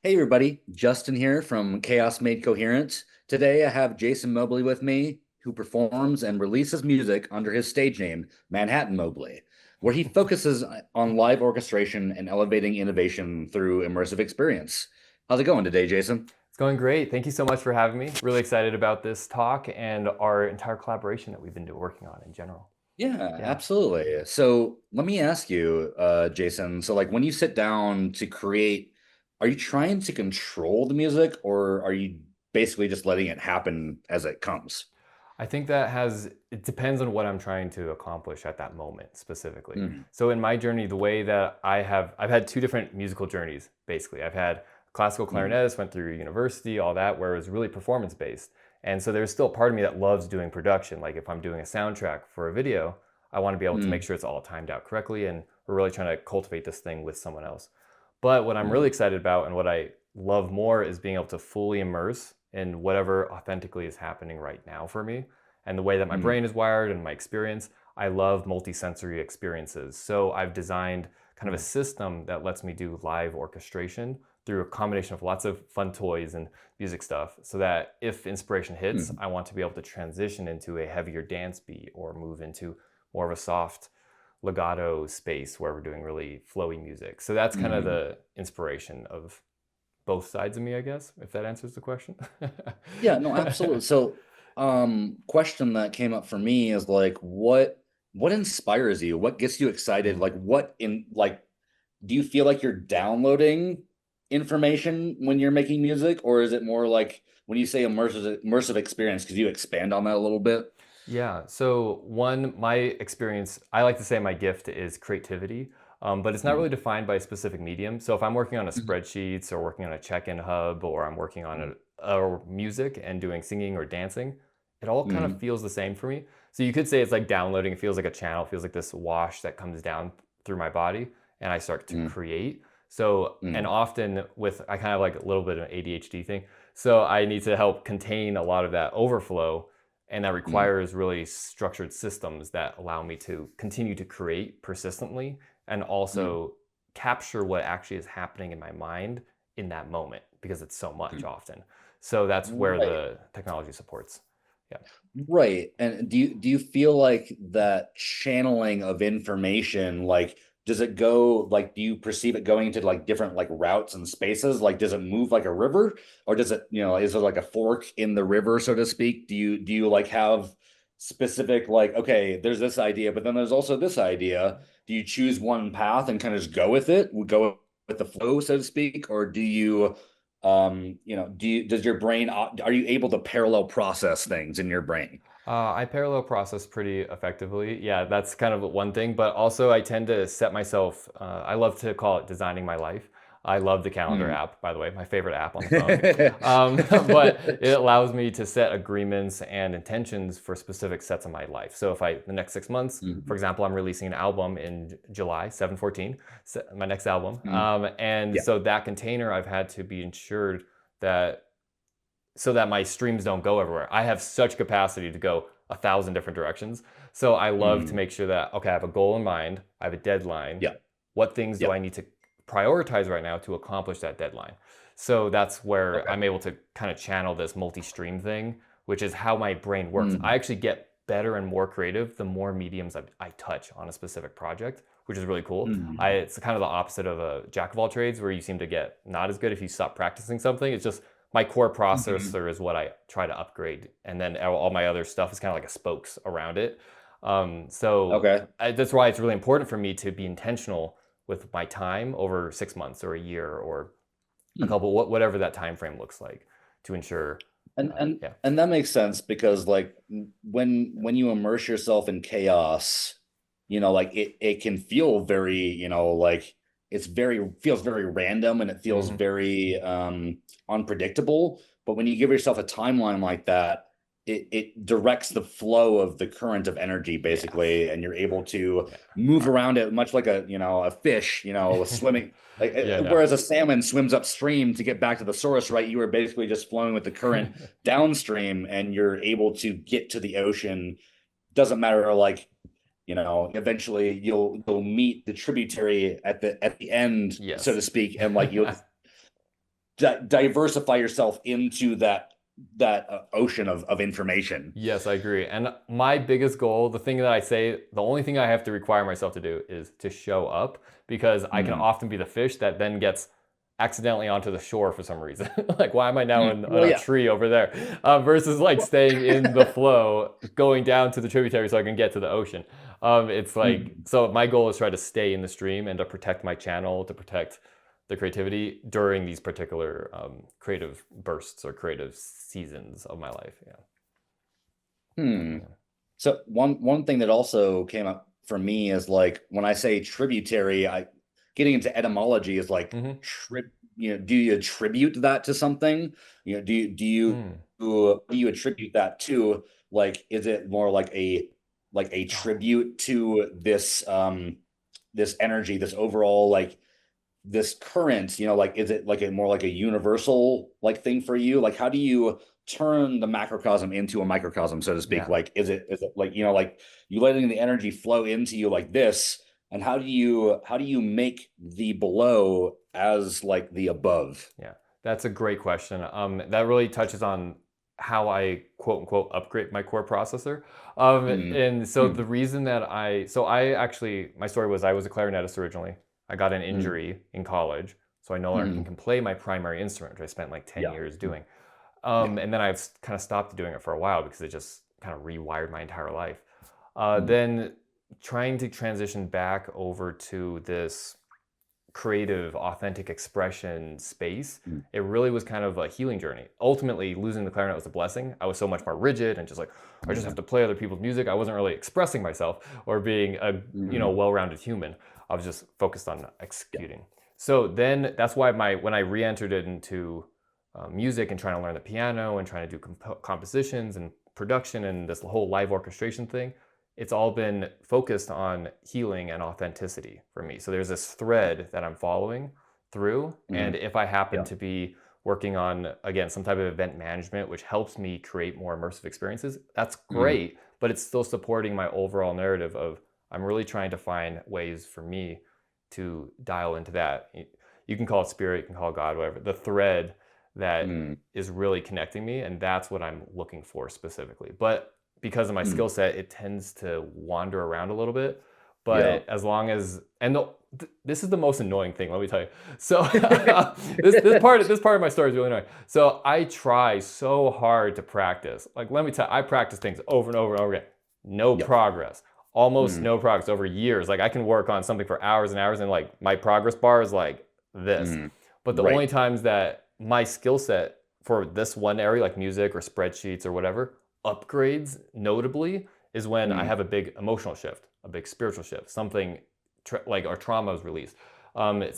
Hey everybody, Justin here from Chaos Made Coherent. Today I have Jason Mobley with me, who performs and releases music under his stage name, Manhattan Mobley, where he focuses on live orchestration and elevating innovation through immersive experience. How's it going today, Jason? It's going great. Thank you so much for having me. Really excited about this talk and our entire collaboration that we've been working on in general. Yeah, Yeah. absolutely. So let me ask you, Jason, so like when you sit down to create, are you trying to control the music or are you basically just letting it happen as it comes? I think it depends on what I'm trying to accomplish at that moment specifically. Mm, So in my journey, the way that I've had two different musical journeys, basically. I've had classical mm, clarinetist, went through university, all that, where it was really performance based. And so there's still a part of me that loves doing production. Like if I'm doing a soundtrack for a video, I want to be able to make mm, sure it's all timed out correctly. And we're really trying to cultivate this thing with someone else. But what I'm really mm, excited about and what I love more is being able to fully immerse in whatever authentically is happening right now for me. And the way that my mm, brain is wired and my experience, I love multisensory experiences. So I've designed kind of a mm, system that lets me do live orchestration through a combination of lots of fun toys and music stuff so that if inspiration hits, mm, I want to be able to transition into a heavier dance beat or move into more of a soft legato space where we're doing really flowy music. So that's kind of mm. the inspiration of both sides of me, I guess, if that answers the question. Yeah, no, absolutely. So, question that came up for me is like, what inspires you? What gets you excited? Like, what in like, do you feel like you're downloading information when you're making music, or is it more like when you say immersive experience? Could you expand on that a little bit? Yeah. So my experience, I like to say my gift is creativity, but it's not Mm, really defined by a specific medium. So if I'm working on a mm, spreadsheets or working on a check-in hub, or I'm working on a music and doing singing or dancing, it all kind of mm, feels the same for me. So you could say it's like downloading. It feels like a channel. It feels like this wash that comes down through my body, and I start to mm, create. So and mm, often with I kind of like a little bit of an ADHD thing. So I need to help contain a lot of that overflow, and that mm, requires really structured systems that allow me to continue to create persistently and mm, also capture what actually is happening in my mind in that moment because it's so much mm. often. So that's where Right. the technology supports. Yeah. Right. And do you feel like that channeling of information, like does it go like do you perceive it going into like different like routes and spaces? Like does it move like a river? Or does it, is there like a fork in the river, so to speak? Do you like have specific like, okay, there's this idea, but then there's also this idea. Do you choose one path and kind of just go with it? Go with the flow, so to speak, or do you does your brain, are you able to parallel process things in your brain? I parallel process pretty effectively. Yeah, that's kind of one thing. But also, I tend to set myself, I love to call it designing my life. I love the calendar Mm. app, by the way, my favorite app on the phone. But it allows me to set agreements and intentions for specific sets of my life. So if the next 6 months, for Mhm. example, I'm releasing an album in July, 7/14, my next album. Mm. And Yeah. so that container, I've had to be ensured that so that my streams don't go everywhere. I have such capacity to go 1,000 different directions. So I love to Mm. make sure that, okay, I have a goal in mind, I have a deadline. Yeah. What things do Yeah. I need to prioritize right now to accomplish that deadline? So that's where Okay. I'm able to kind of channel this multi stream thing, which is how my brain works. I Mm. actually get better and more creative the more mediums I touch on a specific project, which is really cool. Mm. It's kind of the opposite of a jack of all trades where you seem to get not as good if you stop practicing something. It's just my core Mhm. processor is what I try to upgrade, and then all my other stuff is kind of like a spokes around it. Okay. That's why it's really important for me to be intentional with my time over 6 months or a year or a Hmm. couple, whatever that time frame looks like, to ensure. And and Yeah. and that makes sense because like when you immerse yourself in chaos, like it can feel very, like feels very random and it feels Hmm. very unpredictable. But when you give yourself a timeline like that, it directs the flow of the current of energy Yes. basically, and you're able to Yeah. move around it much like a fish, swimming. Like, Yeah. No. whereas a salmon swims upstream to get back to the source, right? You are basically just flowing with the current downstream and you're able to get to the ocean. Doesn't matter, like, eventually you'll meet the tributary at the end, so to Yes. speak, and like you'll diversify yourself into that ocean of information. Yes, I agree. And my biggest goal, the thing that I say, the only thing I have to require myself to do is to show up, because I can Mm, often be the fish that then gets accidentally onto the shore for some reason. Like, why am I now on Well, a yeah. tree over there? Versus like Well, staying in the flow, going down to the tributary so I can get to the ocean. It's like, mm, so my goal is to try to stay in the stream and to protect my channel, to protect the creativity during these particular creative bursts or creative seasons of my life. Yeah. hmm. Yeah. So one thing that also came up for me is like when I say tributary, I getting into etymology is like Hmm. do you attribute that to something? Mm. Do you attribute that to, like, is it more like a Oh, tribute to this energy, this overall, like, this current, like, is it like a more like a universal like thing for you? Like, how do you turn the macrocosm into a microcosm, so to speak? yeah. Like, is it like, like you letting the energy flow into you like this, and how do you make the below as like the above? Yeah, that's a great question. That really touches on how I quote unquote upgrade my core processor. Mm, And so mm, the reason that I actually, my story was I was a clarinetist originally. I got an mm, injury in college, so I no longer mm. can play my primary instrument, which I spent like 10 Yeah. years doing. Yeah. And then I've kind of stopped doing it for a while because it just kind of rewired my entire life. Mm, Then trying to transition back over to this creative, authentic expression space, mm, it really was kind of a healing journey. Ultimately, losing the clarinet was a blessing. I was so much more rigid and just like, I just yeah. have to play other people's music. I wasn't really expressing myself or being a, Mm, well-rounded human. I was just focused on yeah. executing. So then that's why when I re-entered it into music and trying to learn the piano and trying to do compositions and production and this whole live orchestration thing, it's all been focused on healing and authenticity for me. So there's this thread that I'm following through. And Mm, if I happen yeah. to be working on, again, some type of event management, which helps me create more immersive experiences, that's Mm, great. But it's still supporting my overall narrative of I'm really trying to find ways for me to dial into that. You can call it spirit, you can call it God, whatever. The thread that mm, is really connecting me. And that's what I'm looking for specifically. But because of my mm. skill set, it tends to wander around a little bit. Yeah. But as long as, and this is the most annoying thing, let me tell you. So this part of my story is really annoying. So I try so hard to practice. Like, let me tell you, I practice things over and over and over again. No Yep. progress. Almost Mm, no progress over years. Like, I can work on something for hours and hours, and like my progress bar is like this. mm. But the Right. only times that my skill set for this one area, like music or spreadsheets or whatever, upgrades notably is when I Mm, have a big emotional shift, a big spiritual shift, something like our trauma is released.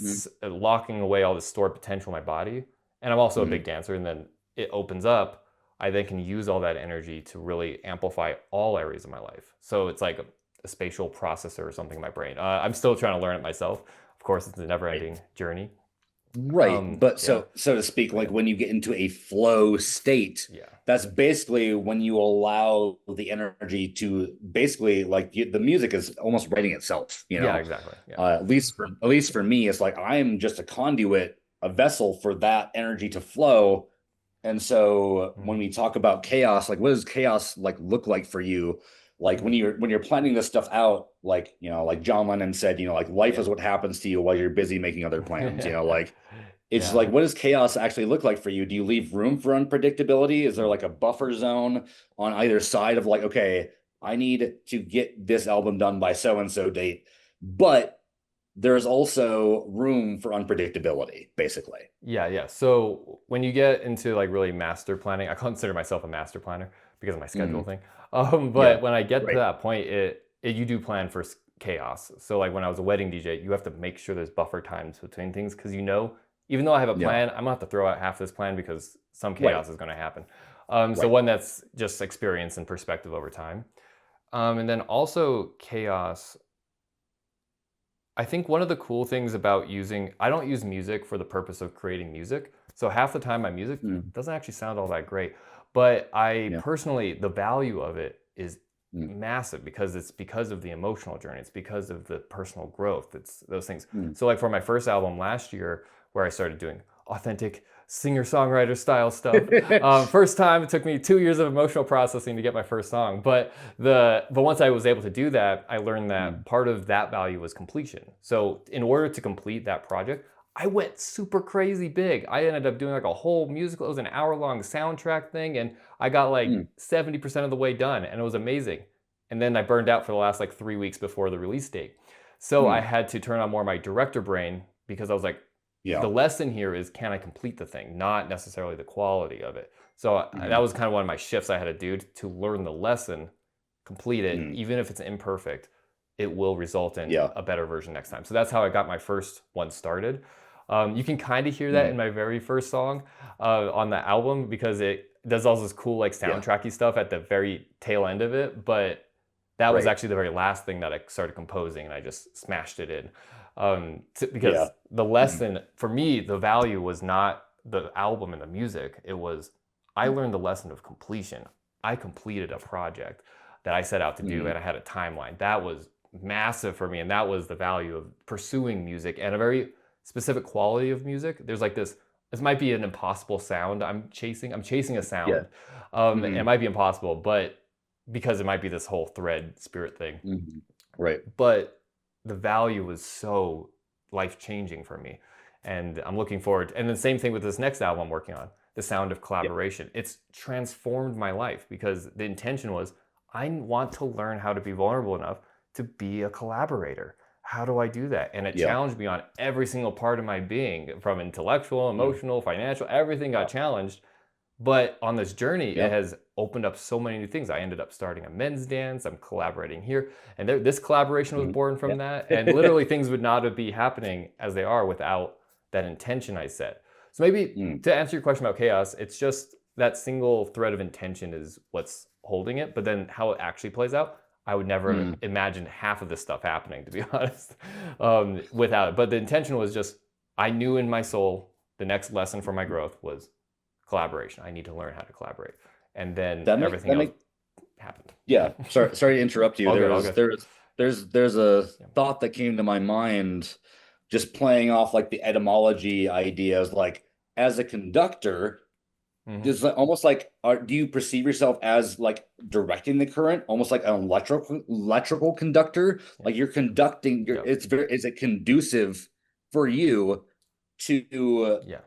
mm, It's locking away all this stored potential in my body. And I'm also a mm. big dancer, and then it opens up. I then can use all that energy to really amplify all areas of my life. So it's like a spatial processor or something in my brain. I'm still trying to learn it myself. Of course, it's a never Right. ending journey. Right. But Yeah, so to speak, but like yeah, when you get into a flow state, yeah, that's basically when you allow the energy to basically, like, the music is almost writing itself, yeah, exactly. Yeah. at least for me, it's like I am just a conduit, a vessel for that energy to flow. And so when Mhm. we talk about chaos, like, what does chaos like look like for you? Like when Mm. you're planning this stuff out, like, like John Lennon said, like life Yeah. is what happens to you while you're busy making other plans, like it's Yeah. like, what does chaos actually look like for you? Do you leave room for unpredictability? Is there Mm. like a buffer zone on either side of, like, okay, I need to get this album done by so and so date, but there's also room for unpredictability, basically. Yeah, yeah. So when you get into like really master planning, I consider myself a master planner because of my schedule Mm, thing. yeah, But when I get to right, that point, you do plan for chaos. So like when I was a wedding DJ, you have to make sure there's buffer times between things because even though I have a yeah, plan, I'm gonna have to throw out half this plan because some right, chaos is gonna happen. So right. one that's just experience and perspective over time. And then also chaos. I think one of the cool things about I don't use music for the purpose of creating music. So half the time my music Mm, doesn't actually sound all that great. But I yeah, personally, the value of it is mm, massive because it's because of the emotional journey. It's because of the personal growth. It's those things. mm, So like for my first album last year, where I started doing authentic singer-songwriter style stuff. First time, it took me 2 years of emotional processing to get my first song. But once I was able to do that, I learned that Mm, part of that value was completion. So in order to complete that project, I went super crazy big. I ended up doing like a whole musical. It was an hour-long soundtrack thing, and I got like mm, 70% of the way done, and it was amazing. And then I burned out for the last like 3 weeks before the release date. So I mm. had to turn on more of my director brain because I was like, Yeah. the lesson here is, can I complete the thing, not necessarily the quality of it. So that Mhm. was kind of one of my shifts I had to do to learn the lesson, complete it, Mm. even if it's imperfect, it will result in Yeah. a better version next time. So that's how I got my first one started. You can kind of hear that Mm. in my very first song on the album because it does all this cool like Yeah. soundtracky stuff at the very tail end of it. But that was Right. actually the very last thing that I started composing, and I just smashed it in. Yeah. Because the Mm. lesson for me, the value was not the album and the music. It was I learned the lesson of completion. I completed a project that I set out to do, Mm. and I had a timeline. That was massive for me, and that was the value of pursuing music and a very specific quality of music. There's like this. This might be an impossible sound I'm chasing. I'm chasing a Yeah. sound, and it Mhm. might be impossible, but because it might be this whole thread spirit thing. Mhm. Right. But the value was so life changing for me, and I'm looking forward. And the same thing with this next album I'm working on, The Sound of Yeah. Collaboration. It's transformed my life because the intention was I want to learn how to be vulnerable enough to be a collaborator. How do I do that? And it Yeah. challenged me on every single part of my being, from intellectual, Mm. emotional, financial, everything got Yeah. challenged. But on this journey, it Yeah. has opened up so many new things. I ended up starting a men's dance. I'm collaborating here. And this collaboration was Mhm. born Yeah. from that. And literally, things would not be happening as they are without that intention I set. So, maybe Mm. to answer your question about chaos, it's just that single thread of intention is what's holding it. But then how it actually plays out, I would never Mm. imagine half of this stuff happening, to be honest, without it. But the intention was just, I knew in my soul the next lesson for my growth was collaboration. I need to learn how to collaborate. And then everything That else make happened. Yeah. Sorry to interrupt you. All good, all good. There's a Yeah. thought that came to my mind just playing off like the etymology ideas, like as a conductor, Hmm. does almost like do you perceive yourself as like directing the current, almost like an electrical conductor? Yeah. Like you're conducting your Yep. it's very is it conducive for you to Yeah.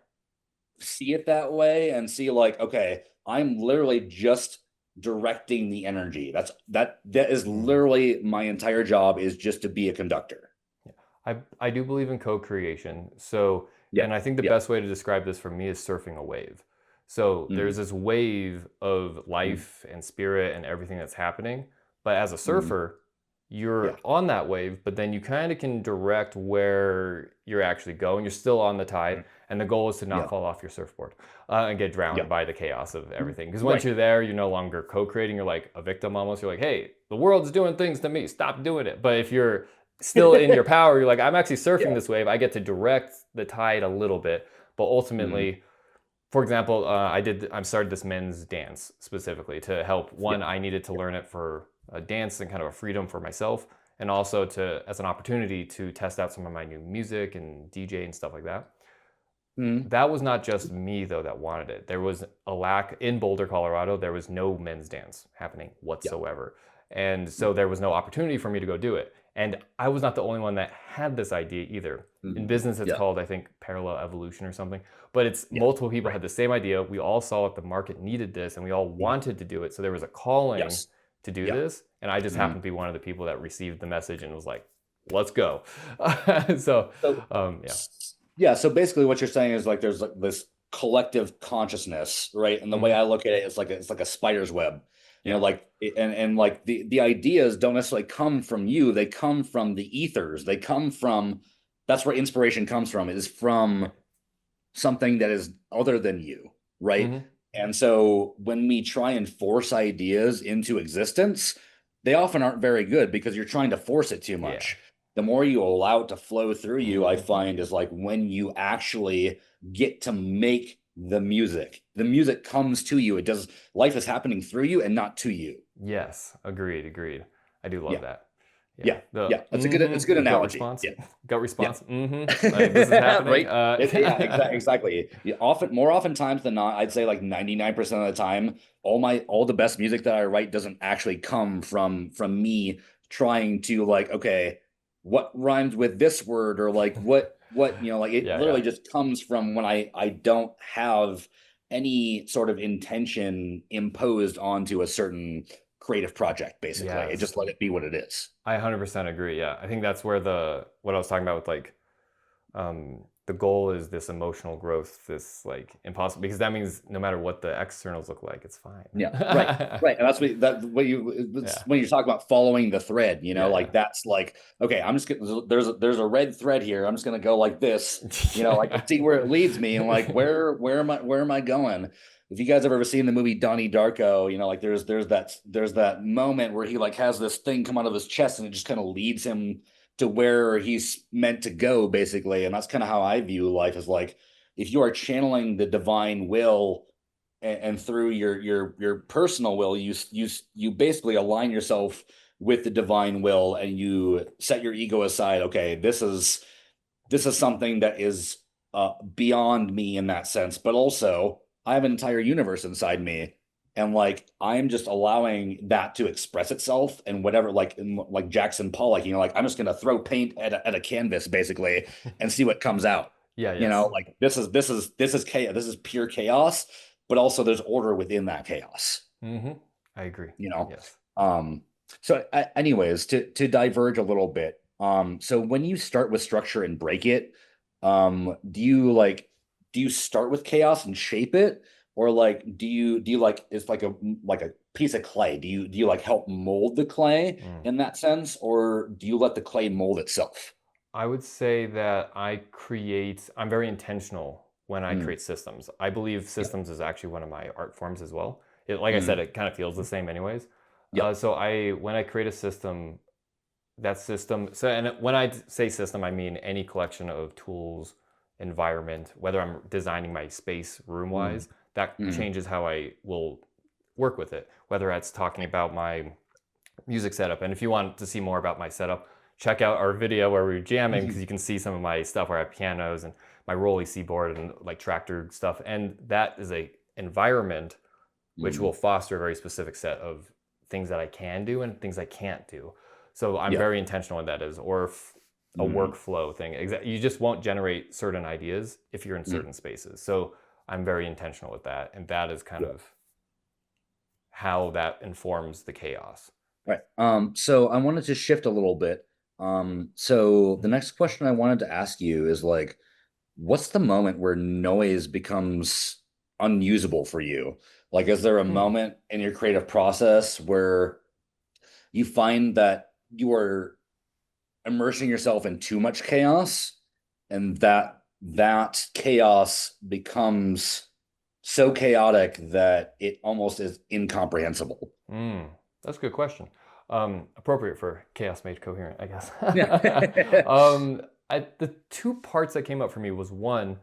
see it that way and see like, okay, I'm literally just directing the energy. That is Hmm. literally my entire job is just to be a conductor. Yeah. I do believe in co-creation. So, Yeah. and I think the Yeah. best way to describe this for me is surfing a wave. So Mm, there's this wave of mm, life and spirit and everything that's happening. But as a mm. surfer, Yeah. you're on that wave, but then you kind of can direct where you're actually going. You're still on the tide, Mm. and the goal is to not Yeah. fall off your surfboard and get drowned Yeah. by the chaos of everything. Because once Right. you're there, you're no longer co-creating. You're like a victim almost. You're like, hey, the world's doing things to me. Stop doing it. But if you're still in your power, you're like, I'm actually surfing Yeah. this wave. I get to direct the tide a little bit, but Mm. ultimately, for example, I started this men's dance specifically to help. Yeah. One, I needed to learn it for a dance and kind of a freedom for myself, and also to as an opportunity to test out some of my new music and DJ and stuff like that. Mm. That was not just me though that wanted it. There was a lack in Boulder, Colorado. There was no men's dance happening Yeah. whatsoever. And Mm. so there was no opportunity for me to go do it. And I was not the only one that had this idea either. In Mhm. business, it's Yeah. called, I think, parallel evolution or something. But it's Yeah. multiple people Right. had the same idea. We all saw that the market needed this and we all Mm. wanted to do it. So there was a calling Yes. to do Yeah. this. And I just Mm. happened to be one of the people that received the message and was like, let's go. So, So, yeah. yeah, so basically what you're saying is like there's like this collective consciousness, right? And the way Hmm. I look at it is like it's like a spider's web. You know, Yeah. like and like the ideas don't necessarily come from you, they come from the ethers. They come from that's where inspiration comes from, is Yeah. from something that is other than you, right? Hmm. And so when we try and force ideas into existence, they often aren't very good because you're trying to force it too Yeah. much. The more you allow it to flow through you, I Hmm. find is like when you actually get to make the music. The music comes to you. It does life is happening through you and not to you. Yes, agreed, agreed. I do love Yeah. that. Yeah, Yeah, yeah, that's a good, it's a good the gut analogy. response, Yeah, gut yeah. response. Like this is happening. Right. Yeah, exactly. Yeah, more often times than not, I'd say like 99% of the time, all the best music that I write doesn't actually come from me trying to like, okay, what rhymes with this word, or like what, like it Yeah, yeah, literally just comes from when I don't have any sort of intention imposed onto a certain creative project, basically. It yes. just let it be what it is. I 100% agree. Yeah, I think that's where what I was talking about with like the goal is this emotional growth, this like impossible, because that means no matter what the externals look like, it's fine. Yeah, right, right. And that's what Yeah, when you talk about following the thread, yeah, yeah. like that's like, okay, I'm just gonna, there's a red thread here. I'm just gonna go like this, like see where it leads me, and like where am I going? If you guys have ever seen the movie Donnie Darko, like there's that moment where he like has this thing come out of his chest and it just kind of leads him to where he's meant to go, basically. And that's kind of how I view life, is like, if you are channeling the divine will, and through your personal will, you basically align yourself with the divine will, and you set your ego aside. Okay, this is something that is beyond me in that sense, but also I have an entire universe inside me, and like I'm just allowing that to express itself, and whatever, like Jackson Pollock, like I'm just gonna throw paint at a canvas, basically, and see what comes out. Yeah, yes. Like this is chaos. This is pure chaos, but also there's order within that chaos. Mm-hmm. I agree. You know, Yes. um. So, anyways, to diverge a little bit, so when you start with structure and break it, do you start with chaos and shape it, or like do you like, it's like a piece of clay? Do you like help mold the clay Mm. in that sense, or do you let the clay mold itself? I would say that I'm very intentional when I Mm, create systems. I believe yeah. systems is actually one of my art forms as well. Like I said, Mm, it kind of feels the same anyways. yeah. When I create a system, that system, and when I say system, I mean any collection of tools, environment, whether I'm designing my space room Mm, wise, that mm, changes how I will work with it, whether that's talking about my music setup. And if you want to see more about my setup, check out our video where we are jamming, because you can see some of my stuff where I have pianos and my Rolly C board and like tractor stuff. And that is a environment which will mm, foster a very specific set of things that I can do and things I can't do. So I'm yeah. very intentional in that, a Mm, workflow thing. You just won't generate certain ideas if you're in mm, certain spaces. So I'm very intentional with that. And that is kind yeah. of how that informs the chaos. Right. So I wanted to shift a little bit. So the next question I wanted to ask you is like, what's the moment where noise becomes unusable for you? Like, is there a Hmm. moment in your creative process where you find that you are immersing yourself in too much chaos, and that chaos becomes so chaotic that it almost is incomprehensible? Mm, that's a good question. Appropriate for Chaos Made Coherent, I guess. Yeah. The two parts that came up for me was one,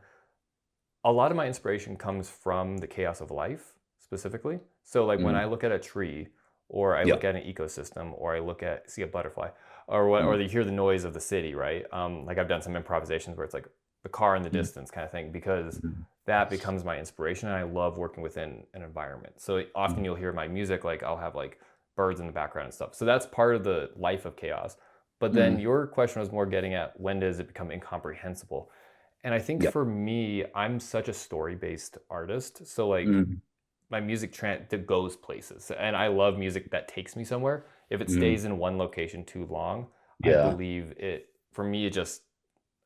a lot of my inspiration comes from the chaos of life specifically. So like when Mm, I look at a tree, or I yeah. look at an ecosystem, or I see a butterfly, or Mm, you hear the noise of the city, right? Like I've done some improvisations where it's like the car in the mm, distance kind of thing, because mm, that becomes my inspiration, and I love working within an environment. So often mm, you'll hear my music, like I'll have like birds in the background and stuff. So that's part of the life of chaos. But then mm, your question was more getting at, when does it become incomprehensible? And I think yeah. for me, I'm such a story-based artist. So like Mm, my music that goes places, and I love music that takes me somewhere. If it mm, stays in one location too long, I yeah. believe for me, it just,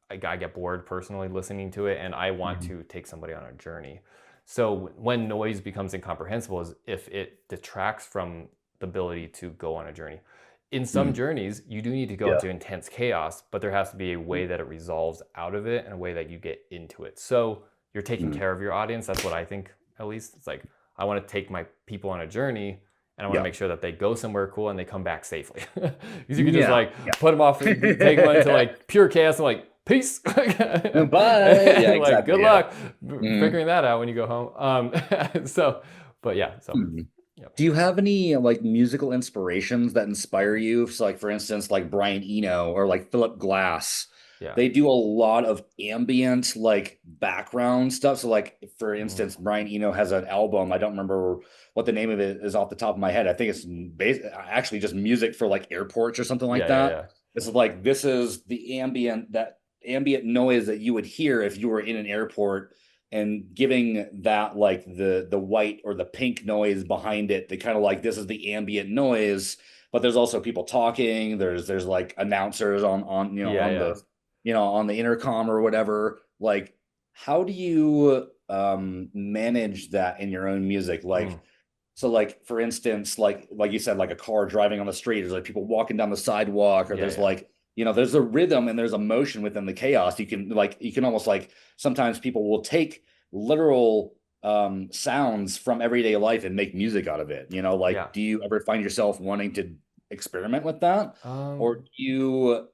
I get bored personally listening to it, and I want Mm, to take somebody on a journey. So when noise becomes incomprehensible is if it detracts from the ability to go on a journey. In some mm, journeys, you do need to go yeah. into intense chaos, but there has to be a way Mm, that it resolves out of it, and a way that you get into it. So you're taking mm, care of your audience. That's what I think, at least. It's like, I want to take my people on a journey, and I want to yeah. make sure that they go somewhere cool and they come back safely. Because you could just Yeah. like put them off, take them into like pure chaos, and like peace. Yeah. Bye. Yeah, Like good exactly. Yeah. luck Mm, figuring that out when you go home. So, but yeah, so mm. Yep. Do you have any like musical inspirations that inspire you? So like for instance, like Brian Eno or like Philip Glass. Yeah. They do a lot of ambient like background stuff. So like for Mhm. instance, Brian Eno has an album. I don't remember what the name of it is off the top of my head. I think it's actually just music for like airports or something like Yeah, yeah, that. yeah. This is the ambient noise that you would hear if you were in an airport, and giving that like the white or the pink noise behind it. They kind of like, this is the ambient noise, but there's also people talking. There's like announcers on Yeah, yeah. on the intercom or whatever. Like, how do you manage that in your own music? Mm. Like, so like for instance, like you said, like a car driving on the street, there's like people walking down the sidewalk, or Yeah, there's yeah. like, there's a rhythm and there's emotion within the chaos. You can almost like, sometimes people will take literal sounds from everyday life and make music out of it. Yeah. Like, do you ever find yourself wanting to experiment with that? Or Um, do you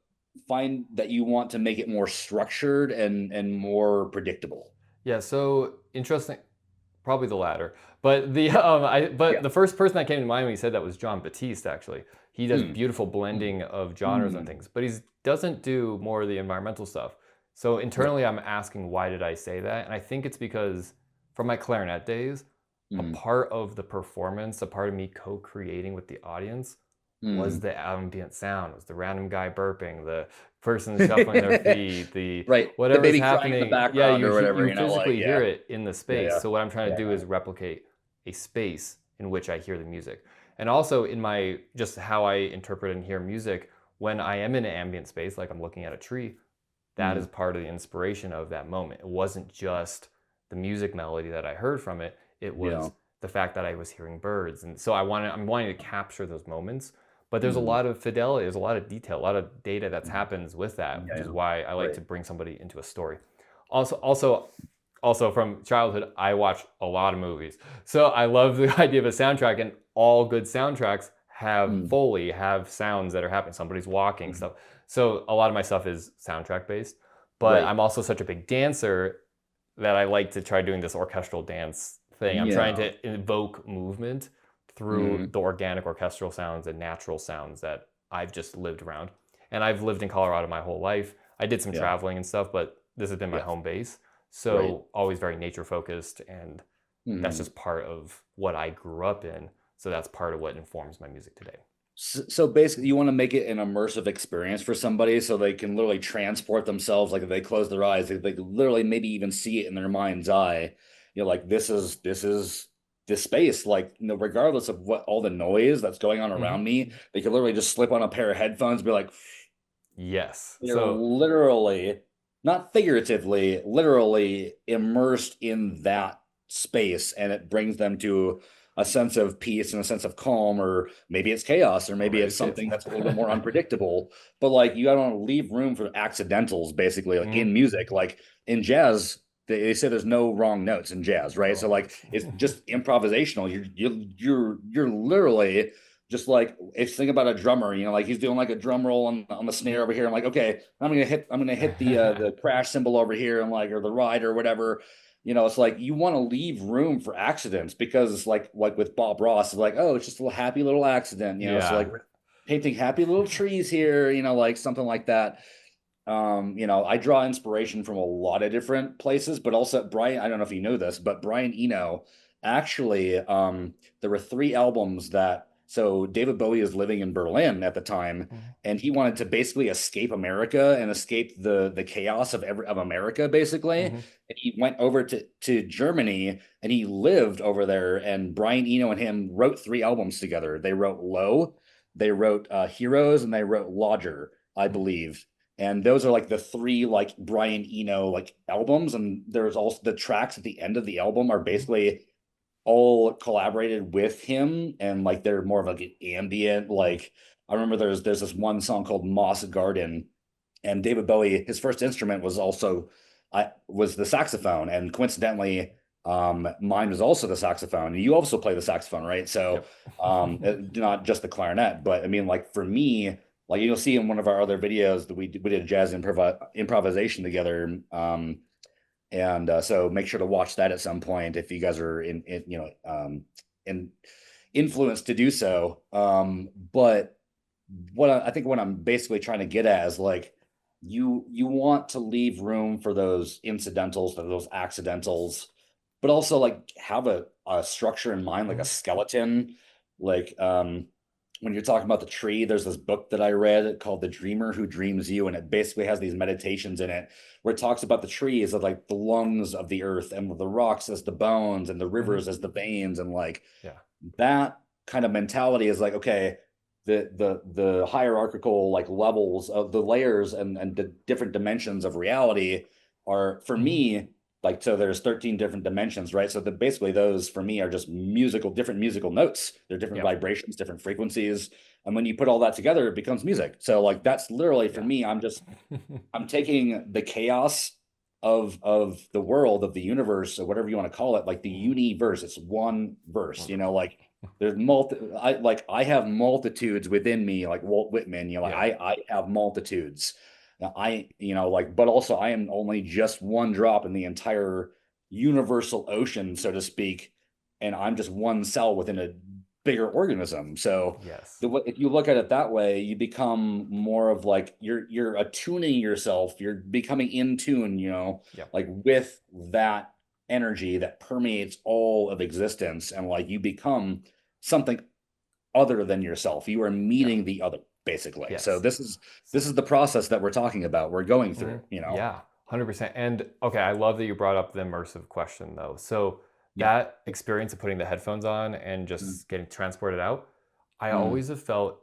find that you want to make it more structured and more predictable? yeah, so interesting. Probably the latter. But the Yeah. but Yeah. the first person that came to mind when he said that was John Batiste, actually. He does Mm. beautiful Mm. blending of genres and Mm. things, but he doesn't do more of the environmental stuff. So Right. internally, I'm asking, why did I say that? And I think it's because from my clarinet days, a Mm. part of the performance, a part of me co-creating with the audience was Mm. the ambient sound, was the random guy burping, the person shuffling their feet, the Right. The whatever's baby crying in the happening. Yeah, background or whatever, you like, physically hear yeah. it in the Yeah, space. yeah. So what I'm trying to do Yeah. is replicate a space in which I hear the music. And also in my just how I interpret and hear music, when I am in an ambient space, like I'm looking at a tree, that is Mm. part of the inspiration of that moment. It wasn't just the music melody that I heard from it, it Yeah. was the fact that I was hearing birds. And so I'm wanting to capture those moments. But there's a Mm. lot of fidelity, there's a lot of detail, a lot of data that Mm. happens with that, Yeah, which is yeah. why I like Right. to bring somebody into a story. Also from childhood, I watched a lot of movies. So I love the idea of a soundtrack, and all good soundtracks have Mm. Foley, have sounds that are happening. Somebody's walking, Mm. stuff. So a lot of my stuff is soundtrack based. But Right. I'm also such a big dancer that I like to try doing this orchestral dance thing. I'm trying Yeah. to invoke movement through Mm. the organic orchestral sounds and natural sounds that I've just lived around. And I've lived in Colorado my whole life. I did some Yeah. traveling and stuff, but this has been my Yeah. home base. Right. So always very nature focused, and that's Mm. just part of what I grew up in. So that's part of what informs my music today. So basically, you want to make it an immersive experience for somebody so they can literally transport themselves. Like if they close their eyes, they can literally maybe even see it in their mind's eye. Like this is this space. Like, regardless of what all the noise that's going on Hmm. around me, they could literally just slip on a pair of headphones and be like, Yes. they're So literally, not figuratively, literally immersed in that space, and it brings them to a sense of peace and a sense of calm, or maybe it's chaos, or or maybe maybe it's it's kids. something that's a little bit more unpredictable. But like, you gotta leave room for accidentals, basically, like Hmm. in music, like in jazz. They say there's no wrong notes in jazz, right? So No. like, it's just improvisational. You're literally just like, if think about a drummer, like he's doing like a drum roll on the snare over here. I'm like, okay, I'm gonna hit the crash cymbal over here, and like, or the ride or whatever. It's like you want to leave room for accidents, because it's like with Bob Ross, it's like, oh, it's just a little happy little accident. So Yeah. like we're painting happy little trees here, like something like that. I draw inspiration from a lot of different places, but also Brian, I don't know if you know this, but Brian Eno actually, there were three albums that, so David Bowie is living in Berlin at the time, Mhm. and he wanted to basically escape America and escape the chaos of America, basically. Mhm. And he went over to Germany, and he lived over there, and Brian Eno and him wrote three albums together. They wrote Low, they wrote Heroes, and they wrote Lodger, I Mhm. believe. And those are like the three like Brian Eno like albums. And there's also the tracks at the end of the album are Mhm. basically all collaborated with him, and like they're more of like an ambient, Mhm. like, I remember there's this one song called Moss Garden, and David Bowie, his first instrument was also, I was the saxophone, and coincidentally, mine was also the saxophone. And you also play the saxophone, right? So, Yep. not just the clarinet, but I mean, like for me, like you'll see in one of our other videos that we did a jazz improvisation together. And so make sure to watch that at some point if you guys are in influence to do so. But I think what I'm basically trying to get at is like you want to leave room for those incidentals, for those accidentals, but also like have a structure in mind, like a Mhm. skeleton. Like when you're talking about the tree, there's this book that I read called The Dreamer Who Dreams You, and it basically has these meditations in it where it talks about the trees as like the lungs of the earth and the rocks as the bones and the Mhm. rivers as the veins, and like Yeah. that kind of mentality is like, okay, the hierarchical like levels of the layers and the different dimensions of reality are for Mhm. me like, so there's 13 different dimensions, right? So basically those for me are just different musical notes. They're different Yep. vibrations, different frequencies. And when you put all that together, it becomes music. So like that's literally for Yeah. me, I'm taking the chaos of the world, of the universe, or whatever you want to call it, like the Mhm. universe. It's one verse, One verse. like I have multitudes within me, like Walt Whitman, like Yeah. I have multitudes. Now, like, but also I am only just one drop in the entire universal ocean, so to speak, and I'm just one cell within a bigger organism. So Yes. if you look at it that way, you become more of like you're attuning yourself, you're becoming in tune, Yep. like with that energy that permeates all of existence, and like you become something other than yourself. You are Yeah. meeting the other, basically. So Yes. this is the process that we're talking about, we're going through, Mhm. Yeah, 100%. And okay, I love that you brought up the immersive question though. So Yeah. that experience of putting the headphones on and Mm, just getting transported out, I mm, always have felt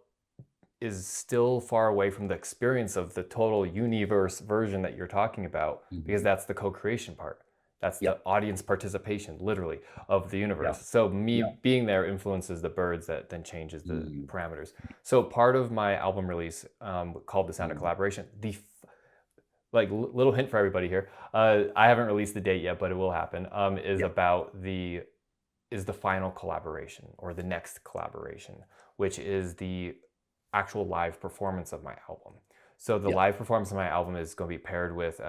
is still far away from the experience of the total universe version that you're talking about, because mhm. that's the co-creation part. That's the Yep. audience participation, literally, of the Yeah. universe. So Yeah. me being there influences the birds that then changes the Mm, parameters. So part of my album release, called The Sound of mm. Collaboration, like little hint for everybody here. I haven't released the date yet, but it will happen. Is Yeah. about the final collaboration or the next collaboration, which is the actual live performance of my album. So the Yeah. live performance of my album is going to be paired with,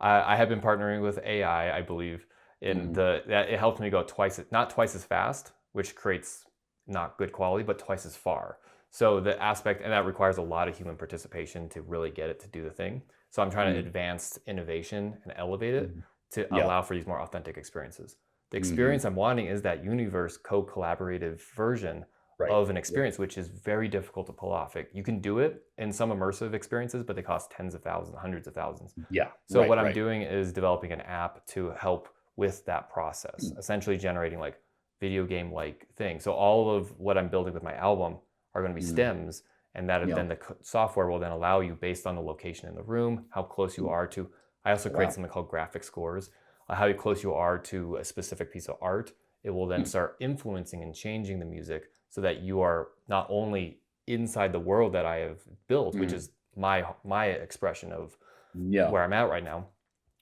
I have been partnering with AI, I believe, in Mm, that it helps me go not twice as fast, which creates not good quality, but twice as far. So the aspect, and that requires a lot of human participation to really get it to do the thing. So I'm trying to mm, advance innovation and elevate it mm. to Yeah. allow for these more authentic experiences. The Hmm. experience I'm wanting is that universe co-collaborative version Right. of an Yeah. experience, which is very difficult to pull off. You can do it in some immersive experiences, but they cost tens of thousands, hundreds of thousands. Yeah. So Right. what I'm Right. doing is developing an app to help with that process, Mm, essentially generating like video game like things. So all of what I'm building with my album are going to be mm. stems, and that Yeah. then the software will then allow you, based on the location in the room, how close you Mm. are to. I also Oh, create wow. something called graphic scores, how close you are to a specific piece of art. It will then Hmm. start influencing and changing the music so that you are not only inside the world that I have built, which Mm. is my expression of Yeah. where I'm at right now,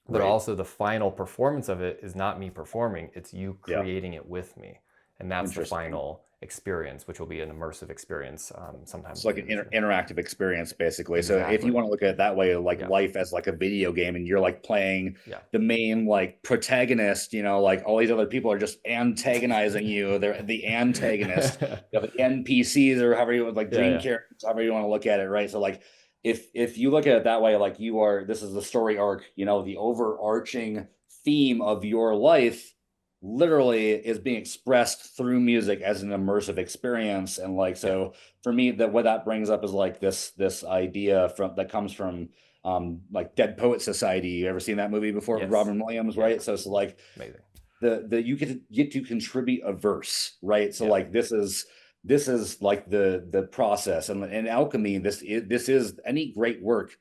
but Right. also the final performance of it is not me performing, it's you Yeah. creating it with me. And that's the Interesting. final experience, which will be an immersive experience, sometime It's in like the an future. interactive experience, basically. So if you Exactly. want to look at it that way, like Yeah. life as like a video game, and you're like playing Yeah. the main like protagonist, like all these other people are just antagonizing you. They're the antagonist. You have the NPCs or however you like Yeah. dream Yeah. characters, however you want to look at it, right? So like if you look at it that way, like this is the story arc, the overarching theme of your life literally is being expressed through music as an immersive experience. And like Yeah. so for me, that what that brings up is like this idea from that comes from like Dead Poet Society. You ever seen that movie before with Yes. Robin Williams, Yeah. right? So it's like Amazing. the you get to contribute a verse, right? So Yeah. like this is like the process. And in alchemy, this is any great work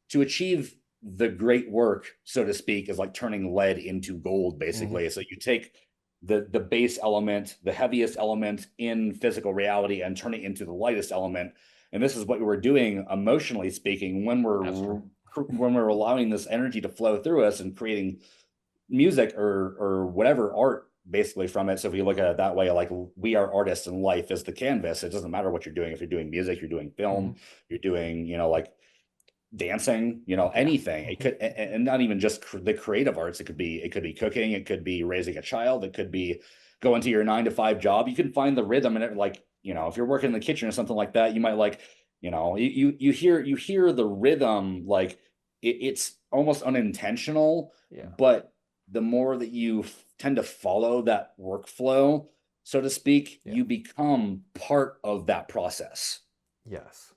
to achieve the great work, so to speak, is like turning lead into gold, Hmm. basically. So you take the base element, the heaviest element in physical reality, and turn it into the lightest element. And this is what we're doing emotionally speaking That's true. when we're allowing this energy to flow through us and creating music or whatever art basically from it. So if you look at it that way, like we are artists and life is the canvas. It doesn't matter what you're doing. If you're doing music, you're doing Hmm. film, you're doing, like dancing, Yeah. anything. It could, and not even just the creative arts. It could be cooking. It could be raising a child. It could be go into your 9 to 5 job, you can find the rhythm in it. Like, if you're working in the kitchen or something like that, you might like, you hear the rhythm, like it's almost unintentional, Yeah. but the more that you tend to follow that workflow, so to speak, Yeah. you become part of that process. Yes.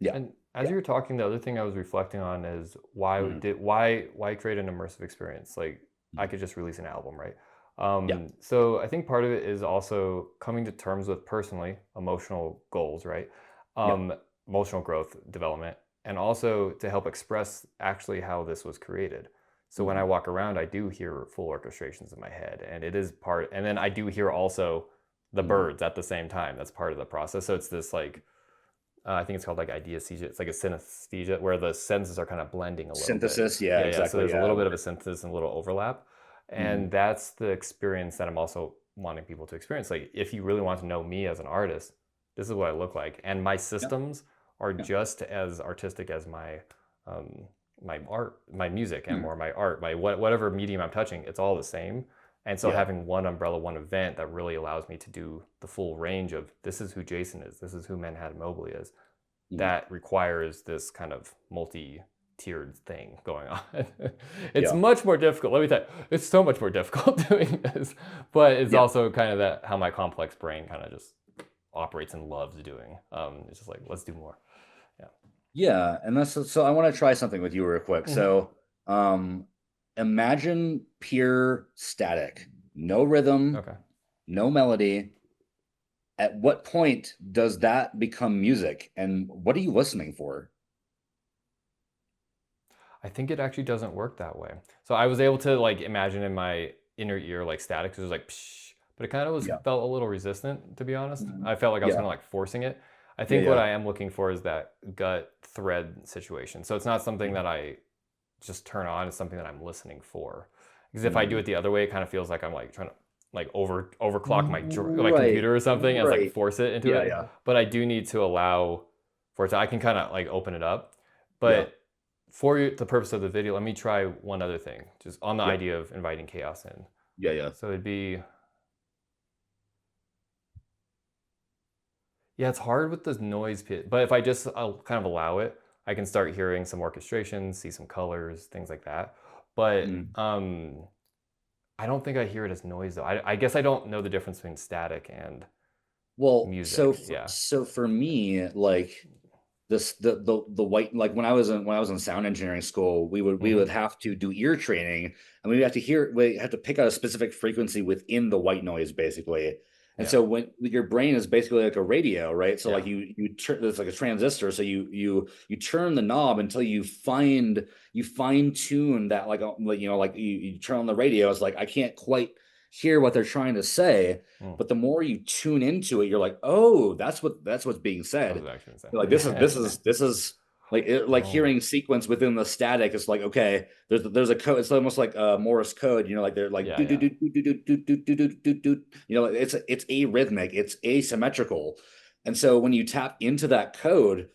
Yeah. And as Yeah. you were talking, the other thing I was reflecting on is Mhm. why create an immersive experience? Like I could just release an album, right? Yeah. So I think part of it is also coming to terms with personally emotional goals, right? Yeah. Um, Emotional growth development, and also to help express actually how this was created. So when I Mhm. walk around, I do hear full orchestrations in my head, and it is part. And then I do hear also the Mhm. birds at the same time. That's part of the process. So it's this like I think it's called like ideesthesia. It's like a synesthesia where the senses are kind of blending a little bit. Synthesis. Yeah, Yeah, yeah. So exactly. there's a Yeah. little bit of a synthesis and a little overlap. Mhm. And that's the experience that I'm also wanting people to experience. Like, if you really want to know me as an artist, this is what I look like. And my Yeah. systems are Yeah. just as artistic as um, my art, my music, and Mhm. more my art, my whatever medium I'm touching. It's all the same. And so Yeah. having one umbrella, one event that really allows me to do the full range of this is who Jason is, this is who Manhattan Mobley is, Mhm. that requires this kind of multi-tiered thing going on. It's Yeah. much more difficult. Let me tell you, it's so much more difficult doing this, but it's Yeah. also kind of that how my complex brain kind of just operates and loves doing. It's just like, let's do more. Yeah. Yeah. And so I want to try something with you real quick. Hmm. So imagine pure static, no rhythm, Okay. no melody. At what point does that become music? And what are you listening for? I think it actually doesn't work that way. So I was able to like imagine in my inner ear like static, because it was like, psh, but it kind of was Yeah. felt a little resistant, to be honest. Mhm. I felt like I was Yeah. kind of like forcing it. I Yeah. think what Yeah. I am looking for is that gut thread situation. So it's not something Mhm. that I just turn on, it's something that I'm listening for. Because if I do Mhm. it the other way, it kind of feels like I'm like trying to like overclock my Right. computer or something and it's like Right. force it into Yeah. it. Yeah. But I do need to allow for it to, I can kind of like open it up. Yeah. But for the purpose of the video, let me try one other thing, just on the Yeah. idea of inviting chaos in. Yeah. Yeah. So it'd be, yeah, it's hard with the noise pit, but if I'll kind of allow it, I can start hearing some orchestration, see some colors, things like that. But Mhm. I don't think I hear it as noise though. I guess I don't know the difference between static and Well, music. Yeah. so for me, like the white, like when I was in sound engineering school, we would Hmm. have to do ear training, and we have to pick out a specific frequency within the white noise, basically. And Yeah. so when your brain is basically like a radio, right? So like Yeah. you turn, it's like a transistor. So you turn the knob until you fine tune that, like you turn on the radio. It's like I can't quite hear what they're trying to say, Mm. but the more you tune into it, you're like, oh, that's what's being I was said. actually gonna say. You're like, this is Yeah. this is this is like Oh. hearing sequence within the static. It's like, okay, there's a code. It's almost like Morse code. Like they're like Yeah. do do Yeah. do do do do do do do do do. It's arrhythmic. It's asymmetrical. And so when you tap into that code,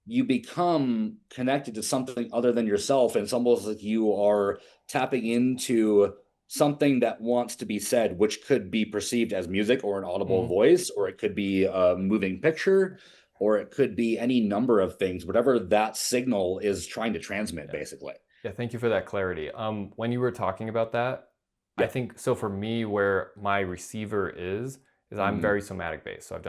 you become connected to something other than yourself, and it's almost like you are tapping into something that wants to be said, which could be perceived as music or an audible Hmm. voice, or it could be a moving picture, or it could be any number of things, whatever that signal is trying to transmit, Yeah. basically. Yeah. Thank you for that clarity. When you were talking about that, I Yeah. think so. For me, where my receiver is I'm Mhm. very somatic based. So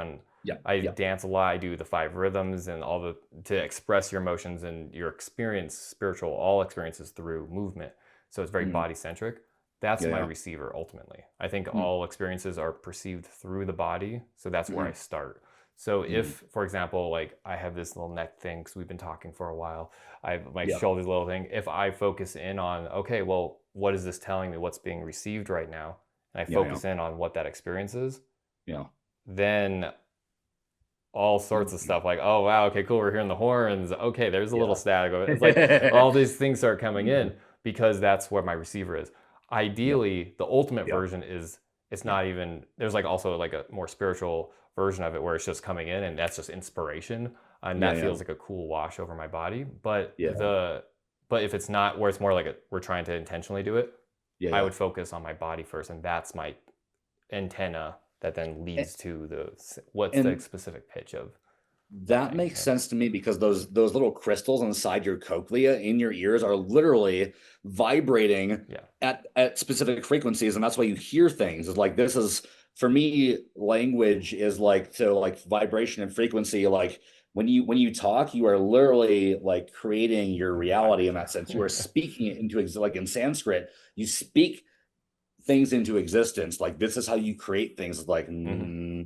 Yeah. I Yeah. dance a lot. I do the five rhythms and all the to express your emotions and your experience, spiritual, all experiences through movement. So it's very Mhm. body centric. That's Yeah. my Yeah. receiver ultimately. I think Mhm. all experiences are perceived through the body. So that's where I Mhm. start. So Mhm. if, for example, like I have this little neck thing because we've been talking for a while, I have my Yeah. shoulders little thing. If I focus in on, okay, well, what is this telling me? What's being received right now? And I Yeah. Yeah. focus in on what that experience is, Yeah. then all sorts of Mhm. stuff like, oh wow, okay, cool, we're hearing the horns. Okay, there's a little Yeah. static of it. It's like all these things start coming in Mhm. because that's where my receiver is. Yeah. Ideally, the ultimate Yeah. version is it's Yeah. not even there's like also like a more spiritual version of it where it's just coming in and that's just inspiration. And Yeah. that Yeah. feels like a cool wash over my body. Yeah. But if it's not where it's more like we're trying to intentionally do it, Yeah. I Yeah. would focus on my body first, and that's my antenna that then leads to what's the And specific pitch of that that thing. makes sense to me because those little crystals inside your cochlea in your ears are literally vibrating Yeah. at specific frequencies, and that's why you hear things. It's like this is for me, language is like so like vibration and frequency. Like when you talk, you are literally like creating your reality in Vibration. that sense. You are speaking it into like in Sanskrit, you speak things into existence. Like this is how you create things like Hmm.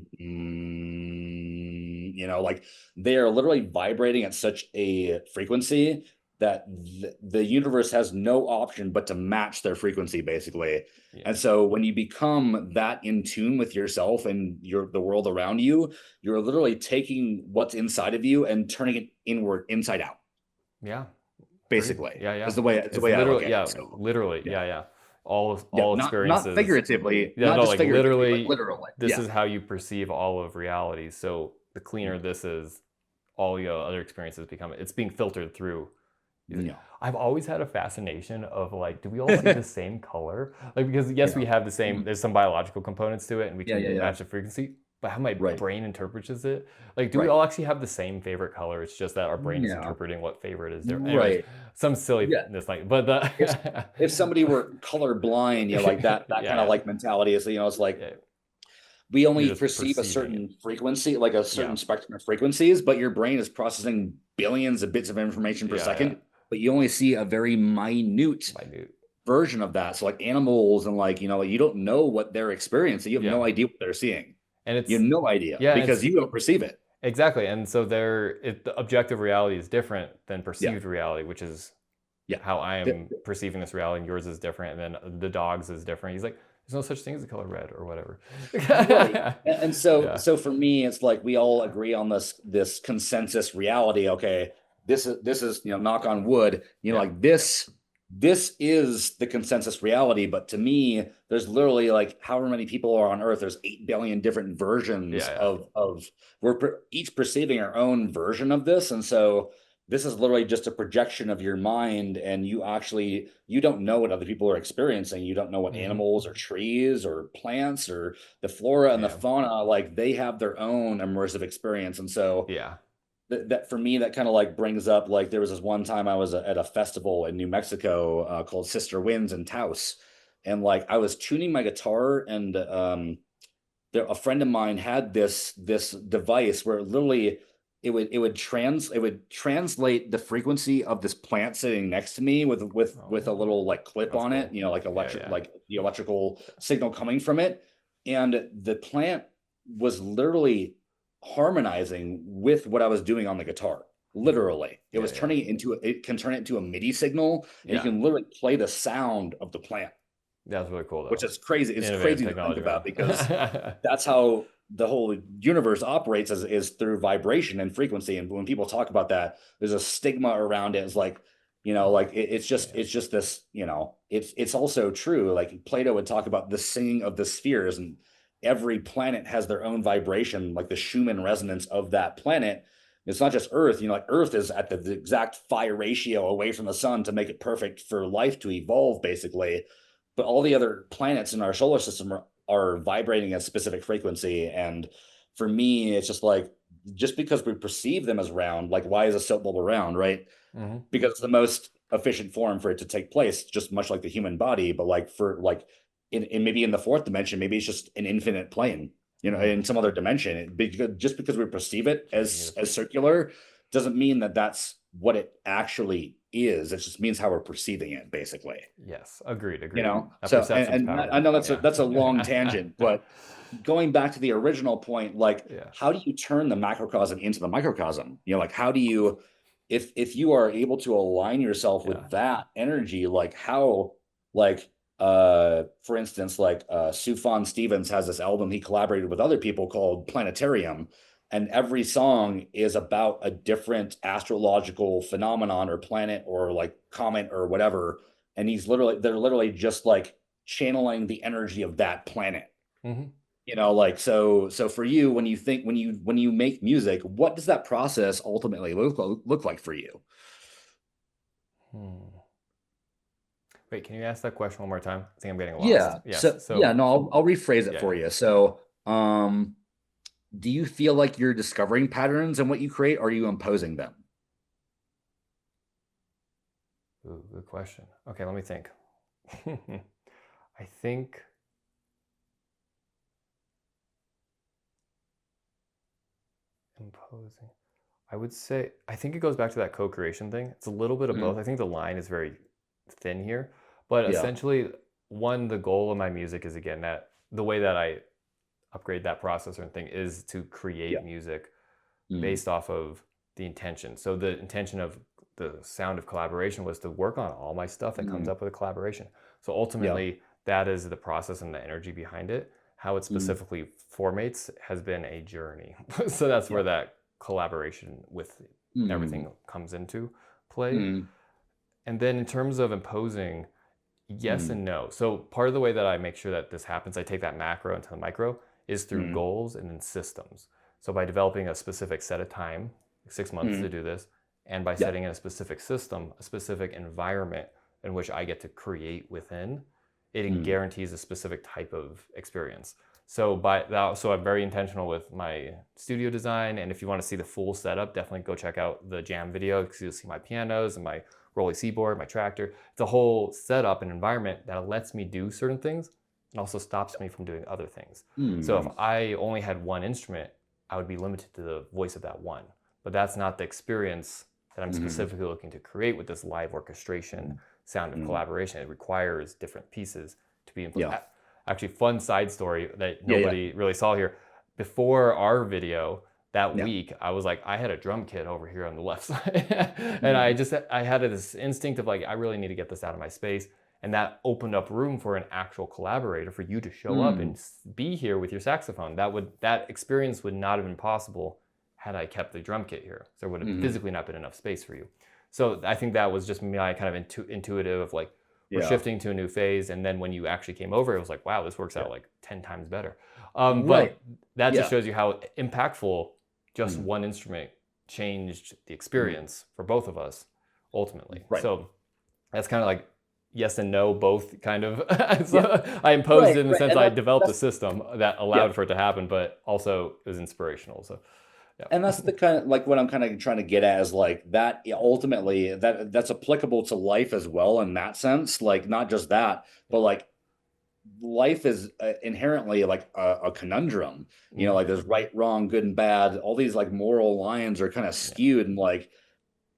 like they are literally vibrating at such a frequency that the universe has no option but to match their frequency basically. Yeah. And so when you become that in tune with yourself and the world around you, you're literally taking what's inside of you and turning it inward, inside out, Yeah. Agreed. basically. Yeah, Is yeah. the It's way I look literally, at it. yeah, So literally. yeah. Yeah, yeah. All Yeah, all not experiences. figuratively, Yeah, not no, just like figuratively, but literally, literally. this Yeah. is how you perceive all of reality. So the cleaner this is, all your other experiences become. It's being filtered through. No. I've always had a fascination of like, do we all see the same color? Like, because yes, we Yeah. have the same. Mhm. There's some biological components to it, and we Yeah, yeah, can yeah. match the frequency. But how my Right. brain interprets it, like, do we Right. all actually have the same favorite color? It's just that our brain is Yeah. interpreting what favorite is different. Anyways, Right. some Yeah. silliness like, but If the if somebody were color blind, like that kind of yeah, like mentality is, it's like yeah, we you're only just perceive a perceiving it. certain frequency, like a Yeah, certain spectrum of frequencies, but your brain is processing billions of bits of information per yeah, yeah. second, but you only see a very minute Minute. version of that. So like animals and like, you don't know what they're experiencing. You have no Yeah, idea what they're seeing. and You have no idea yeah, because you don't perceive it. exactly. And so the objective reality is different than Yeah. perceived reality, which is Yeah. how I The- am perceiving this reality, and yours is different, and then the dog's is different. He's like, there's no such thing as the color red or whatever. Right. And so Yeah, so for me, it's like we all agree on this consensus reality. Okay, this is knock on wood, yeah, like this is the consensus reality. But to me, there's literally like however many people are on Earth, there's 8 billion different versions yeah, of each perceiving our own version of this. And so this is literally just a projection of your mind, and you don't know what other people are experiencing. You don't know what yeah. animals or trees or plants or the flora and the Yeah, fauna, like they have their own immersive experience. And so yeah. that for me, that kind of like brings up, like there was this one time I was at a festival in New Mexico called Sister Winds in Taos, and like I was tuning my guitar, and a friend of mine had this device where literally it would translate the frequency of this plant sitting next to me with a Oh, little like clip that's on it, cool. like Yeah, electric, yeah, like the electrical signal coming from it. And the plant was literally harmonizing with what I was doing on the guitar. mhm. Literally, Yeah, yeah, it can turn it into a MIDI signal, and you yeah. can literally play the sound of the plant, That's really cool which though. is crazy. It's Innovative crazy to think technology, man. about because that's how the whole universe operates, is through vibration and frequency. And when people talk about that, there's a stigma around it. It's like, like Yeah. it's just this, it's also true. Like Plato would talk about the singing of the spheres, and every planet has their own vibration, like the Schumann resonance of that planet. It's not just Earth, like Earth is at the exact phi ratio away from the sun to make it perfect for life to evolve, basically. But all the other planets in our solar system are vibrating at a specific frequency. And for me, it's just like, just because we perceive them as round, like why is a soap bubble round, right? Hmm. Because it's the most efficient form for it to take place, just much like the human body. But like for like in maybe in the fourth dimension, maybe it's just an infinite plane, Mm. in some other dimension. Just because we perceive it Yeah, you as circular doesn't mean that that's what it actually is. It just means how we're perceiving it, basically. yes, agreed, agreed. That So perception's I power. know that's a Yeah. long tangent, but going back to the original point, like Yeah, how do you turn the macrocosm into the microcosm? Like how do you, if you are able to align yourself yeah. with that energy, like how, like for instance, like Sufjan Stevens has this album he collaborated with other people called Planetarium, and every song is about a different astrological phenomenon or planet or like comet or whatever, and they're literally just like channeling the energy of that planet. Hmm. Like so for you, when you make music, what does that process ultimately look like for you? Hmm. Wait, can you ask that question one more time? I think I'm getting lost. Yeah. Yes. So yeah, So no, I'll rephrase it yeah, for yeah. you. So, do you feel like you're discovering patterns in what you create, or are you imposing them? Ooh, good question. Okay, let me think. I think imposing. I would say I think it goes back to that co-creation thing. It's a little bit of both. Mm, I think the line is very thin here, but yeah. essentially, one, the goal of my music is again that the way that I upgrade that processor and thing is to Yeah. create music Mm, based off of the intention. So the intention of the sound of collaboration was to work on all my stuff that comes mm, up with a collaboration. So yeah. ultimately, that is the process and the energy behind it. How it Mm, specifically formates has been a journey. So that's yeah. where that collaboration with Mm, everything comes into play. mm, And then in terms of imposing, yes mm, and no. So part of the way that I make sure that this happens, I take that macro into the micro, is through mm, goals and then systems. So by developing a specific set of time, 6 months to mm, do this, and by yeah. setting in a specific system, a specific environment in which I get to create within, it Mm, guarantees a specific type of experience. So by that, so I'm very intentional with my studio design. And if you want to see the full setup, definitely go check out the jam video because you'll see my pianos and my Rolly Seaboard, my tractor. It's a whole setup and environment that lets me do certain things and also stops me from doing other things. So if mm, I only had one instrument, I would be limited to the voice of that one. But that's not the experience that I'm mm, specifically looking to create with this live orchestration sound of mm, collaboration. It requires different pieces to be yeah. actually fun side story that Yeah. Yeah. nobody really saw here. Before our video, that Yeah. week, I was like, I had a drum kit over here on the left side. And Mm, I had this instinct of like, I really need to get this out of my space. And that opened up room for an actual collaborator for you to show up mm, and be here with your saxophone. That experience would not have been possible had I kept the drum kit here. So there would have mm, physically not been enough space for you. So I think that was just my kind of intuitive of like, we're yeah. shifting to a new phase. And then when you actually came over, it was like, wow, this works Yeah. out like 10 times better. Right. But that just Yeah. shows you how impactful just Mm, one instrument changed the mm, experience for both of us ultimately. right. So that's kind of like yes and no, both kind of. Yeah. So I imposed Right. it in the Right. sense And I developed a that's system that yeah. allowed for it to happen, but also it was inspirational. So And that's yeah. the kind of like what I'm kind of trying to get at is like that ultimately that's applicable to life as well in that sense. Like not just that, but like life is inherently like a conundrum. You know, Mm, like there's right, wrong, good and bad. All these like moral lines are kind of yeah. skewed, and like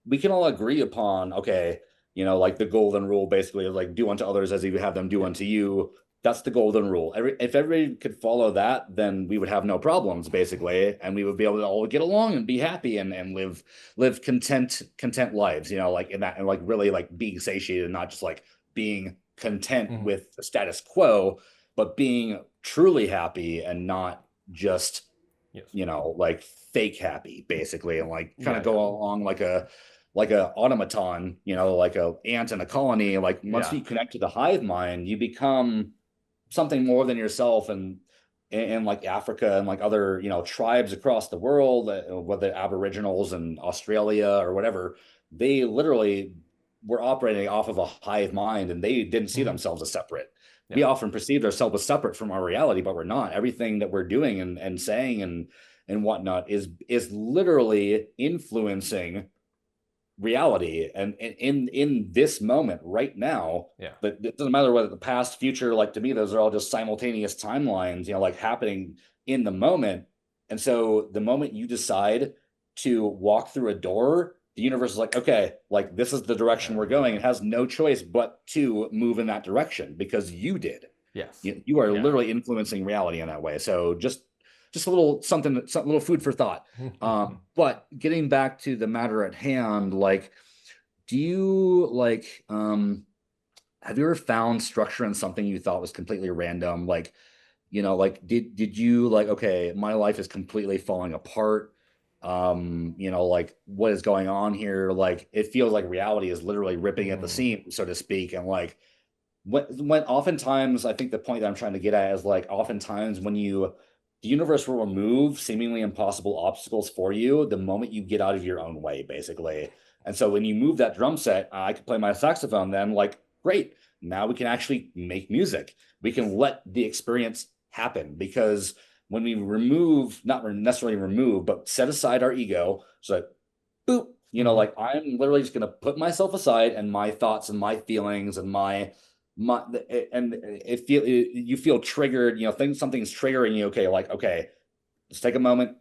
we can all agree upon, okay, like the golden rule basically is like do unto others as you would have them do Yeah. unto you. That's the golden rule. If everybody could follow that, then we would have no problems basically, and we would be able to all get along and be happy and live content lives. Like in that, and like really like being satiated, and not just like being content Hmm. with the status quo, but being truly happy and not just Yes. like fake happy basically, and like kind Yeah. of go Yeah. along like a automaton, like a ant in a colony. Like once Yeah. you connect to the hive mind, you become something more than yourself. And in like Africa and like other tribes across the world, whether aboriginals in Australia or whatever, they literally were operating off of a hive mind, and they didn't see Hmm. themselves as separate. Yeah. We often perceived ourselves as separate from our reality, but we're not. Everything that we're doing and saying and whatnot is literally influencing reality. And in this moment right now, Yeah. but it doesn't matter whether the past, future, like to me, those are all just simultaneous timelines, like happening in the moment. And so the moment you decide to walk through a door, the universe is like, okay, like this is the direction we're going. Yeah. It has no choice but to move in that direction because you did. Yes. You are Yeah. literally influencing reality in that way. So just a little something, a little food for thought. But getting back to the matter at hand, like, do you like have you ever found structure in something you thought was completely random? Like, like did you like, okay, my life is completely falling apart. Like what is going on here? Like it feels like reality is literally ripping at the Mm, seam, so to speak. And like when oftentimes I think the point that I'm trying to get at is like oftentimes when the universe will remove seemingly impossible obstacles for you the moment you get out of your own way, basically. And so when you move that drum set, I could play my saxophone then, like, great. now we can actually make music. We can let the experience happen, because when we remove, not necessarily remove, but set aside our ego, so boop, like I'm literally just going to put myself aside, and my thoughts and my feelings and my and you feel triggered, something's triggering you. Okay, like, okay, let's take a moment,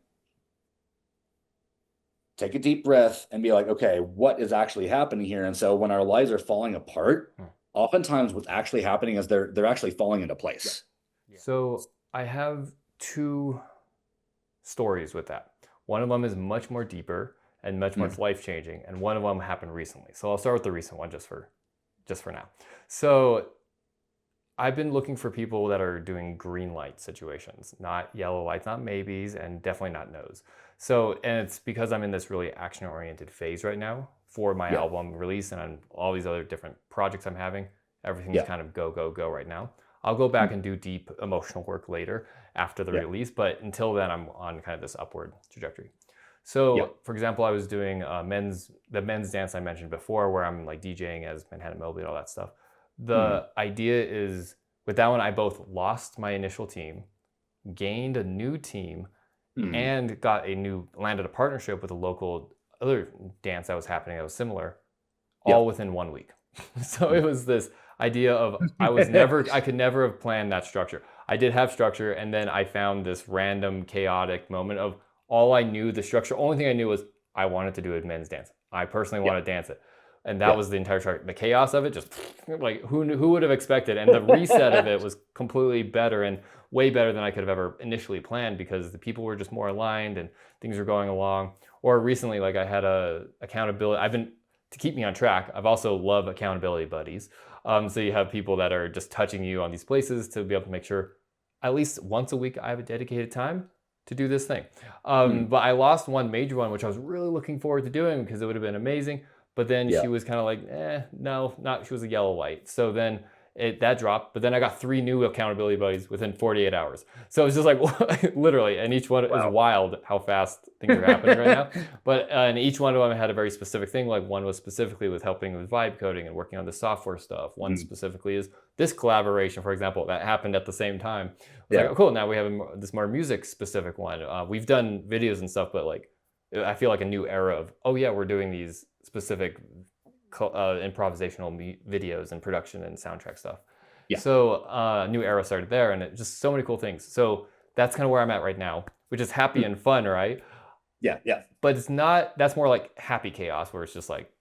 take a deep breath, and be like, okay, what is actually happening here? And so when our lives are falling apart, oftentimes what's actually happening is they're actually falling into place. So I have two stories with that. One of them is much more deeper and much more life-changing, and one of them happened recently. So I'll start with the recent one just for now. So I've been looking for people that are doing green light situations, not yellow lights, not maybes, and definitely not no's. So, and it's because I'm in this really action-oriented phase right now for my album release and on all these other different projects I'm having. Everything's kind of go, go, go right now. I'll go back and do deep emotional work later after the release, but until then, I'm on kind of this upward trajectory. So, for example, I was doing the men's dance I mentioned before, where I'm like DJing as Manhattan Mobley and all that stuff. The idea is, with that one, I both lost my initial team, gained a new team, and landed a partnership with a local other dance that was happening that was similar, all within 1 week. So it was this idea of I could never have planned that structure. I did have structure, and then I found this random chaotic moment of all I knew, the structure, only thing I knew was I wanted to do a men's dance. I personally want to dance it. And that was the entire structure. The chaos of it, just like who would have expected? And the reset of it was completely better and way better than I could have ever initially planned, because the people were just more aligned and things were going along. Or recently, like I had a accountability. To keep me on track, I've also love accountability buddies. So you have people that are just touching you on these places to be able to make sure at least once a week I have a dedicated time to do this thing. But I lost one major one, which I was really looking forward to doing because it would have been amazing. But then she was kind of like, no, not. She was a yellow light. So then that dropped. But then I got 3 new accountability buddies within 48 hours. So it's just like literally, and each one is wild how fast things are happening right now. But and each one of them had a very specific thing. Like one was specifically with helping with vibe coding and working on the software stuff. One specifically is this collaboration, for example, that happened at the same time. It's like, oh, cool. Now we have this more music specific one. We've done videos and stuff, but like I feel like a new era of, oh yeah, we're doing these specific improvisational videos and production and soundtrack stuff. So new era started there, and it just so many cool things. So that's kind of where I'm at right now, which is happy and fun, right? Yeah. But it's not, that's more like happy chaos, where it's just like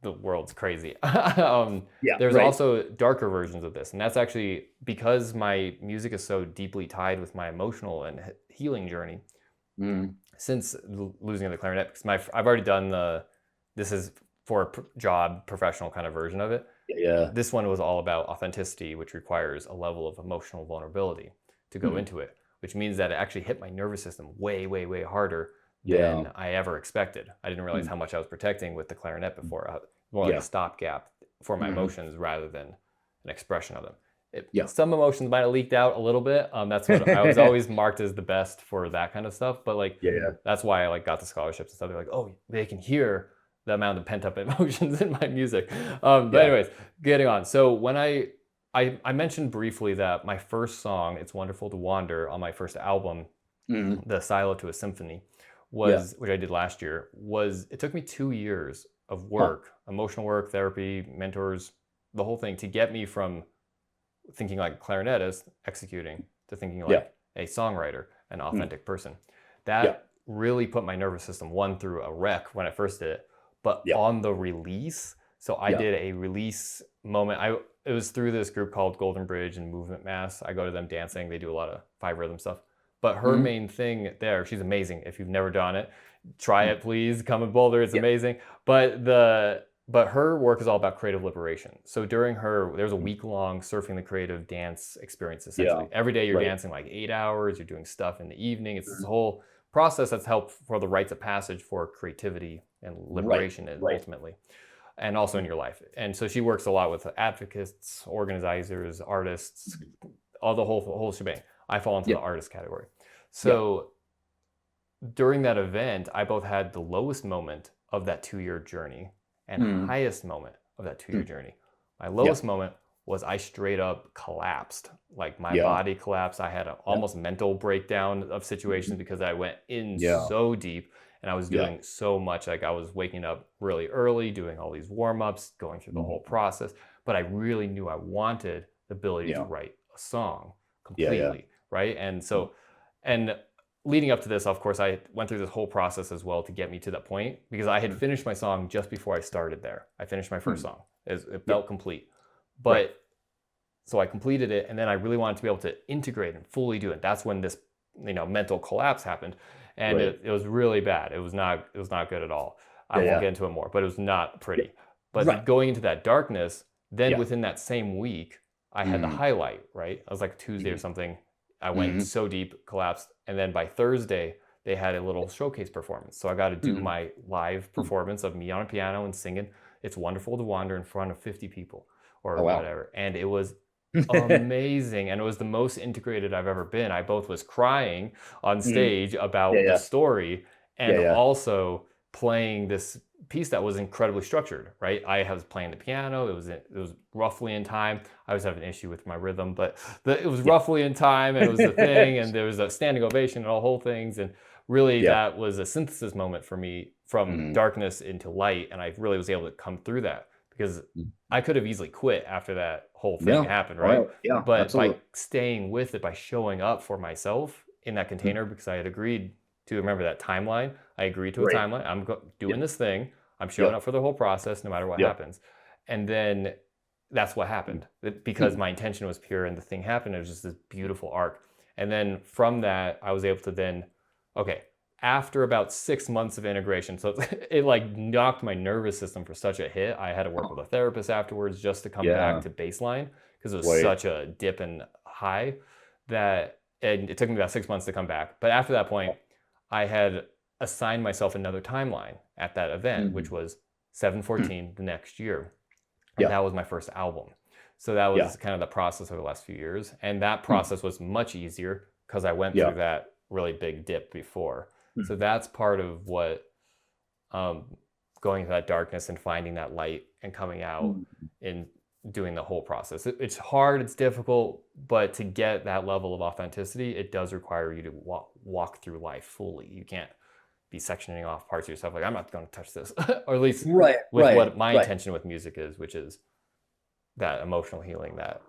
the world's crazy. There's also darker versions of this, and that's actually because my music is so deeply tied with my emotional and healing journey. Since losing the clarinet, because I've already done this is for a job professional kind of version of it. This one was all about authenticity, which requires a level of emotional vulnerability to go into it, which means that it actually hit my nervous system way, way, way harder than I ever expected. I didn't realize how much I was protecting with the clarinet before. More like a stopgap for my emotions rather than an expression of them. Some emotions might have leaked out a little bit. That's what I was always marked as the best for that kind of stuff. But like, that's why I like got the scholarships and stuff. They're like, oh, they can hear the amount of pent up emotions in my music. But anyways, getting on. So when I mentioned briefly that my first song, "It's Wonderful to Wander," on my first album, the Silo to a Symphony, which I did last year, it took me 2 years of work, emotional work, therapy, mentors, the whole thing, to get me from thinking like a clarinetist executing to thinking like a songwriter, an authentic person. That really put my nervous system through a wreck when I first did it. But on the release, so I did a release moment. It was through this group called Golden Bridge and Movement Mass. I go to them dancing. They do a lot of 5 rhythm stuff. But her main thing there, she's amazing. If you've never done it, try it, please. Come in Boulder. It's amazing. But her work is all about creative liberation. So there's a week-long surfing the creative dance experience, essentially. Every day you're dancing like 8 hours. You're doing stuff in the evening. It's this whole process that's helped for the rites of passage for creativity and liberation ultimately, and also in your life. And so she works a lot with advocates, organizers, artists, all the whole shebang. I fall into the artist category. So during that event, I both had the lowest moment of that 2-year journey and highest moment of that 2-year journey. My lowest moment was I straight up collapsed. Like my Yeah. body collapsed. I had an Yeah. almost mental breakdown of Mhm. situations because I went in Yeah. so deep and I was Yeah. doing so much. Like I was waking up really early, doing all these warm-ups, going through the whole Mhm. process. But I really knew I wanted the ability to Yeah. write a song Yeah. Yeah. completely, right? And Mhm. so, and leading up to this, of course, I went through this whole process as well to get me to that point because I had finished my song just before I started there. I finished my first Mhm. song. It Yeah. felt complete. Right. But so I completed it, and then I really wanted to be able to integrate and fully do it. That's when this, mental collapse happened, and Right. it was really bad. It was not good at all. I Yeah. won't Yeah. get into it more, but it was not Yeah. pretty. But Right. going into that darkness, then Yeah. within that same week, I had the Mhm. highlight. Right, it was like Tuesday or Mhm. something. I went Mhm. so deep, collapsed, and then by Thursday they had a little showcase performance. So I got to do Mhm. my live Mhm. performance of me on a piano and singing "It's Wonderful to Wander" in front of 50 people Oh, or wow. whatever, and it was amazing, and it was the most integrated I've ever been. I both was crying on Mhm. stage Yeah. about the Yeah. story Yeah. and Yeah. also playing this piece that was incredibly structured, right? I was playing the piano, it was roughly in time. I was having an issue with my rhythm, but it was Yeah. roughly in time and it was the thing and there was a standing ovation and all whole things and really Yeah. that was a synthesis moment for me from Mhm. darkness into light and I really was able to come through that because I could have easily quit after that whole thing Yeah. happened, Oh, right? yeah. Yeah. But by Absolutely. staying with it, by showing up for myself in that Mhm. container, because I had agreed to remember that timeline, I agreed to a Right. timeline. Yeah. Doing this thing, I'm showing Yep. up for the whole process no matter what Yep. happens. And then that's what happened because Mhm. my intention was pure and the thing happened. It was just this beautiful arc. And then from that, I was able to then, okay, after about 6 months of integration, so it like knocked my nervous system for such a hit. I had to work with a therapist afterwards just to come back Yeah. to baseline because it was Right. such a dip and high that and it took me about 6 months to come back. But after that point, I had assigned myself another timeline at that event, which Mhm. was Hmm. 7/14 the next year. And Yeah. that was my first album. So that Yeah. was kind of the process over the last few years. And that Hmm. process was much easier because I went Yeah. through that really big dip before. Hmm. So that's part of what um, going into that darkness and finding that light and coming out Mhm. and doing the whole process. It's hard, it's difficult, but to get that level of authenticity, it does require you to walk through life fully. You can't be sectioning off parts of yourself like I'm not going to touch this, or at least Right. with Right. what my Right. intention with music is, which is that emotional healing, that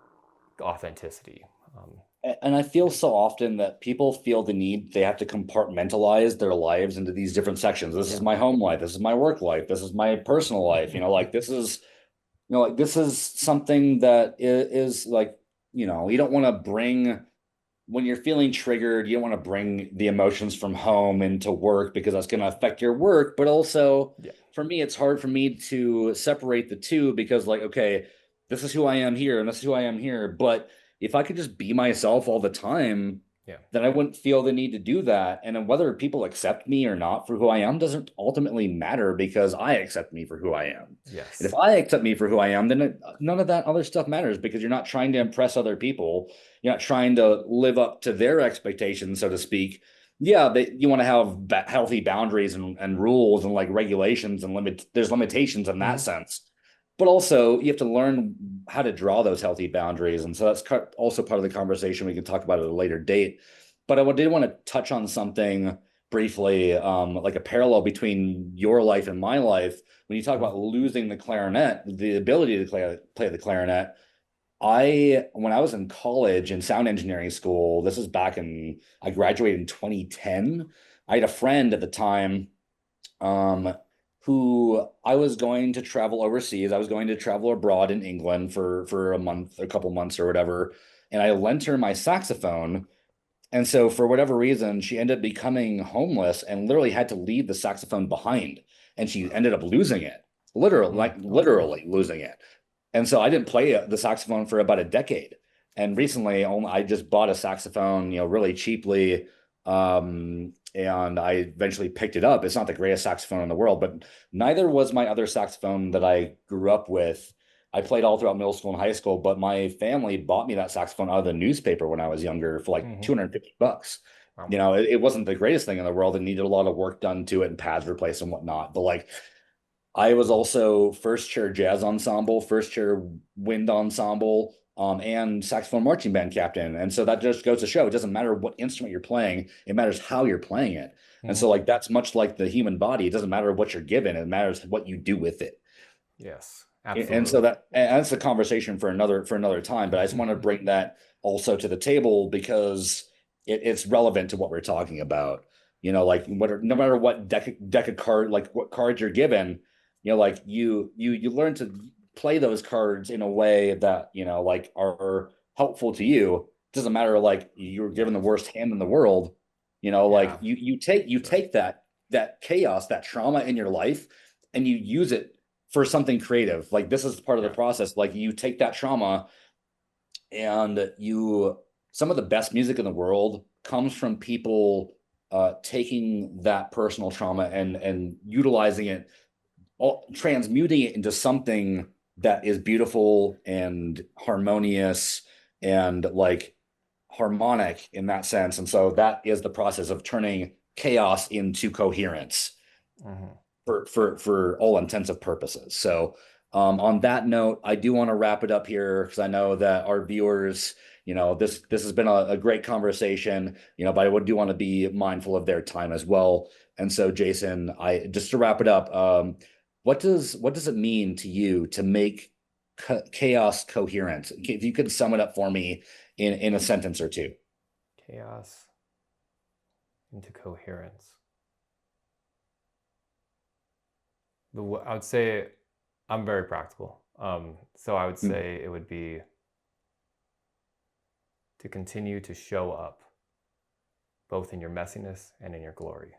authenticity. Um, And I feel yeah. so often that people feel the need they have to compartmentalize their lives into these different sections. This is Yeah. my home life. This is my work life. This is my personal life. Like this is, like this is something that is like, you don't want to bring when you're feeling triggered, you don't want to bring the emotions from home into work because that's going to affect your work. But also, Yeah. for me, it's hard for me to separate the two because, like, okay, this is who I am here and this is who I am here. But if I could just be myself all the time, Yeah. then I wouldn't feel the need to do that. And then whether people accept me or not for who I am doesn't ultimately matter because I accept me for who I am. And if Yes. I accept me for who I am, then none of that other stuff matters because you're not trying to impress other people. You're not trying to live up to their expectations, so to speak. Yeah, you want to have healthy boundaries and rules and like regulations and there's limitations in that Mhm. sense. But also, you have to learn how to draw those healthy boundaries. And so that's also part of the conversation. We can talk about it at a later date. But I did want to touch on something briefly, like a parallel between your life and my life. When you talk Mhm. about losing the clarinet, the ability to play the clarinet, when I was in college in sound engineering school, I graduated in 2010. I had a friend at the time, um, who I was going to travel overseas. I was going to travel abroad in England for a month, a couple months or whatever. And I lent her my saxophone. And so for whatever reason, she ended up becoming homeless and literally had to leave the saxophone behind. And she ended up losing it. Oh no. Literally losing it. And so I didn't play the saxophone for about a decade. And recently, I just bought a saxophone, really cheaply. And I eventually picked it up. It's not the greatest saxophone in the world, but neither was my other saxophone that I grew up with. I played all throughout middle school and high school, but my family bought me that saxophone out of the newspaper when I was younger for like Mhm. 250 bucks. Wow. It wasn't the greatest thing in the world. It needed a lot of work done to it and pads replaced and whatnot. But like I was also first chair jazz ensemble, first chair wind ensemble, and saxophone marching band captain. And so that just goes to show it doesn't matter what instrument you're playing, it matters how you're playing it. And Hmm. so, like, that's much like the human body. It doesn't matter what you're given, it matters what you do with it. Yes, And so absolutely. that's a conversation for another time. But I just want to bring that also to the table because it's relevant to what we're talking about. Like no matter what deck of card, like what cards you're given, like you learn to play those cards in a way that like are helpful to you. It doesn't matter like you're given the Yes. worst hand in the world. Yeah. Like you Sure. take that chaos, that trauma in your life, and you use it for something creative. Like this is part of the Yeah. process. Like you take that trauma and some of the best music in the world comes from people taking that personal trauma and utilizing it, transmuting it into something that is beautiful and harmonious and like harmonic in that sense. And so that is the process of turning chaos into coherence Hmm. for all intensive purposes. So on that note, I do want to wrap it up here because I know that our viewers, this has been a great conversation, but I do want to be mindful of their time as well. And so, Jason, I just to wrap it up, what does it mean to you to make chaos coherent? If you could sum it up for me in a sentence or two. Chaos into coherence. I would say I'm very practical. So I would Mm, say it would be to continue to show up both in your messiness and in your glory,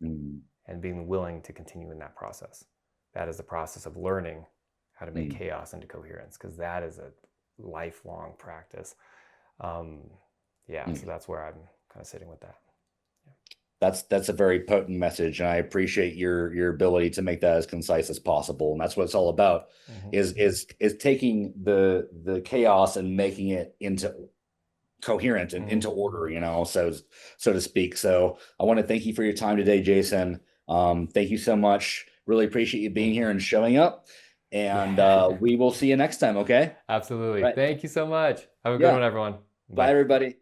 mm, and being willing to continue in that process. That is the process of learning how to make mm, chaos into coherence, because that is a lifelong practice. Um, yeah, so mm. that's where I'm kind of sitting with that. That's a very potent message, and I appreciate your ability to make that as concise as possible. And that's what it's all about Yeah. Hmm. is taking the chaos and making it into coherent and Hmm. into order, so to speak. So I want to thank you for your time today, Jason. Thank you so much. Really appreciate you being Hmm. here and showing up. And Yeah. we will see you next time. Okay. Absolutely. Right. Thank you so much. Have a good Yeah. one, everyone. Bye, Bye. everybody.